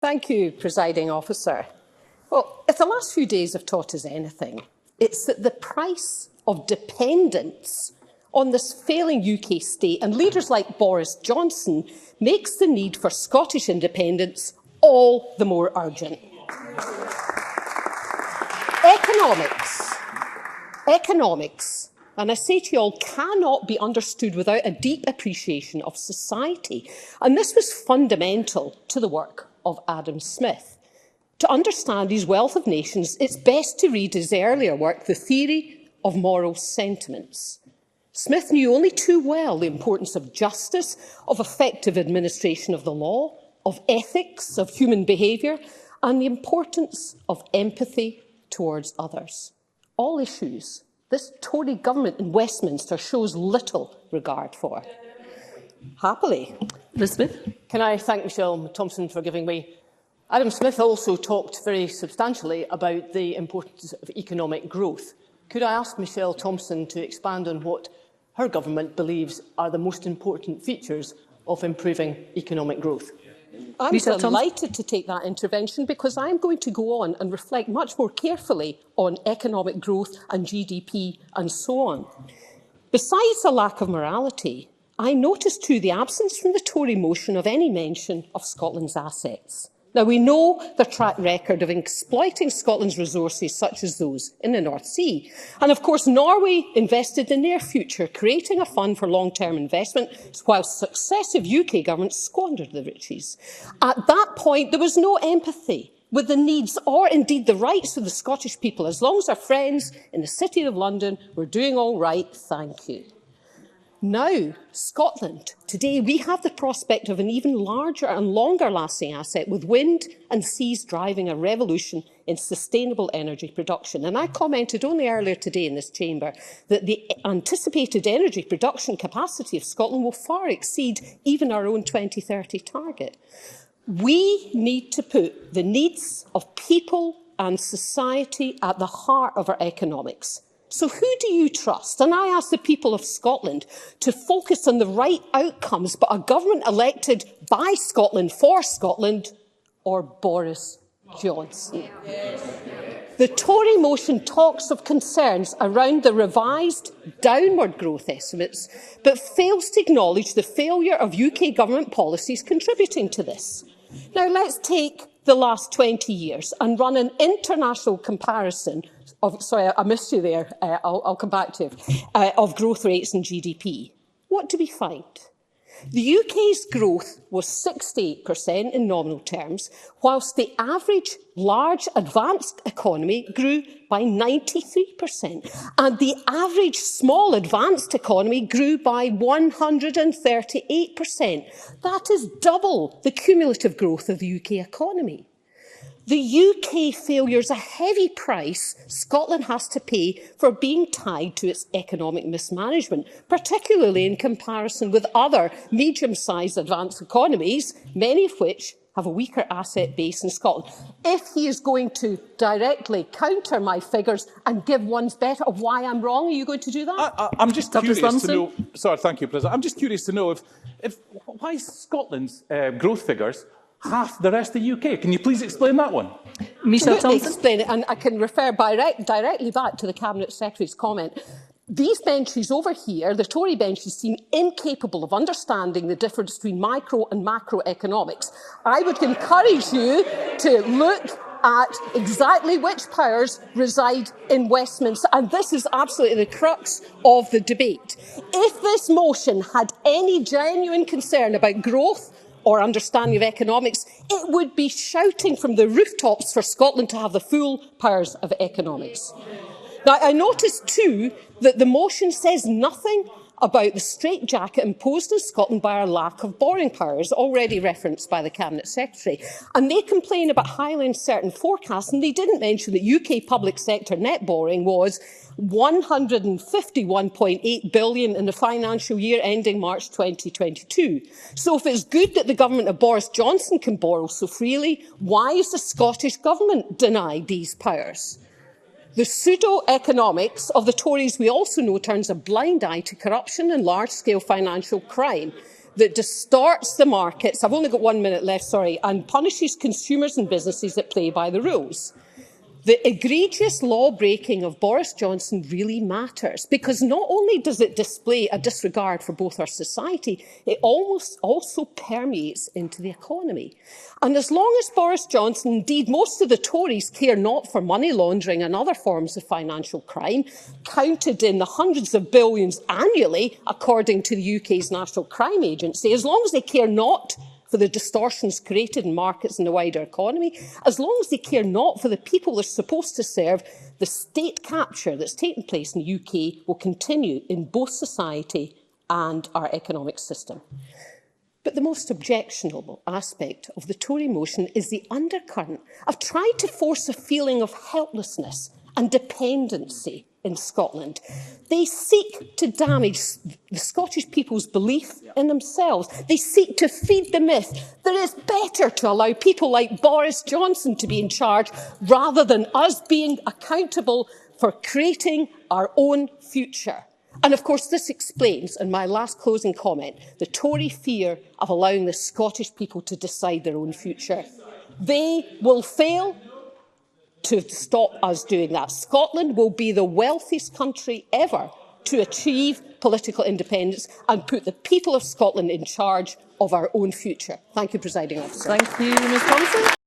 Thank you, Presiding Officer. Well, if the last few days have taught us anything, it's that the price of dependence on this failing UK state and leaders like Boris Johnson makes the need for Scottish independence all the more urgent. Economics, and I say to you all, cannot be understood without a deep appreciation of society. And this was fundamental to the work of Adam Smith. To understand his wealth of nations, it's best to read his earlier work, The Theory of Moral Sentiments. Smith knew only too well the importance of justice, of effective administration of the law, of ethics, of human behaviour, and the importance of empathy towards others. All issues this Tory government in Westminster shows little regard for. Happily. Ms Smith. Can I thank Michelle Thomson for giving way? Adam Smith also talked very substantially about the importance of economic growth. Could I ask Michelle Thomson to expand on what her government believes are the most important features of improving economic growth? I'm delighted to take that intervention because I'm going to go on and reflect much more carefully on economic growth and GDP and so on. Besides the lack of morality, I noticed too the absence from the Tory motion of any mention of Scotland's assets. Now, we know the track record of exploiting Scotland's resources, such as those in the North Sea. And, of course, Norway invested in their future, creating a fund for long-term investment, whilst successive UK governments squandered the riches. At that point, there was no empathy with the needs or, indeed, the rights of the Scottish people. As long as our friends in the City of London were doing all right, thank you. Now, Scotland, today we have the prospect of an even larger and longer-lasting asset with wind and seas driving a revolution in sustainable energy production. And I commented only earlier today in this chamber that the anticipated energy production capacity of Scotland will far exceed even our own 2030 target. We need to put the needs of people and society at the heart of our economics. So who do you trust? And I ask the people of Scotland to focus on the right outcomes, but a government elected by Scotland for Scotland, or Boris Johnson? The Tory motion talks of concerns around the revised downward growth estimates, but fails to acknowledge the failure of UK government policies contributing to this. Now, let's take the last 20 years and run an international comparison of, sorry, I missed you there, I'll come back to you, of growth rates and GDP. What do we find? The UK's growth was 68% in nominal terms, whilst the average large advanced economy grew by 93%, and the average small advanced economy grew by 138%. That is double the cumulative growth of the UK economy. The UK failure is a heavy price Scotland has to pay for being tied to its economic mismanagement, particularly in comparison with other medium-sized advanced economies, many of which have a weaker asset base in Scotland. If he is going to directly counter my figures and give one's better of why I'm wrong, are you going to do that? I'm just curious to know. Sorry, thank you, President. I'm just curious to know why Scotland's growth figures half the rest of the UK. Can you please explain that one? Michelle Thomson. Explain it, and I can refer directly back to the Cabinet Secretary's comment. These benches over here, the Tory benches, seem incapable of understanding the difference between micro and macroeconomics. I would encourage you to look at exactly which powers reside in Westminster, and this is absolutely the crux of the debate. If this motion had any genuine concern about growth or understanding of economics, it would be shouting from the rooftops for Scotland to have the full powers of economics. Now, I noticed too that the motion says nothing about the straitjacket imposed on Scotland by our lack of borrowing powers, already referenced by the Cabinet Secretary. And they complain about highly uncertain forecasts, and they didn't mention that UK public sector net borrowing was £151.8 billion in the financial year ending March 2022. So if it's good that the government of Boris Johnson can borrow so freely, why is the Scottish Government denied these powers? The pseudo-economics of the Tories, we also know, turns a blind eye to corruption and large-scale financial crime. that distorts the markets, I've only got 1 minute left, sorry, and punishes consumers and businesses that play by the rules. The egregious law-breaking of Boris Johnson really matters, because not only does it display a disregard for both our society, it also permeates into the economy. And as long as Boris Johnson, indeed most of the Tories, care not for money laundering and other forms of financial crime, counted in the hundreds of billions annually, according to the UK's National Crime Agency, as long as they care not for the distortions created in markets and the wider economy, as long as they care not for the people they're supposed to serve, the state capture that's taken place in the UK will continue in both society and our economic system. But the most objectionable aspect of the Tory motion is the undercurrent of trying to force a feeling of helplessness and dependency in Scotland. They seek to damage the Scottish people's belief in themselves. They seek to feed the myth that it's better to allow people like Boris Johnson to be in charge rather than us being accountable for creating our own future. And of course this explains, in my last closing comment, the Tory fear of allowing the Scottish people to decide their own future. They will fail to stop us doing that. Scotland will be the wealthiest country ever to achieve political independence and put the people of Scotland in charge of our own future. Thank you, Presiding Officer. Thank you, Ms Thomson.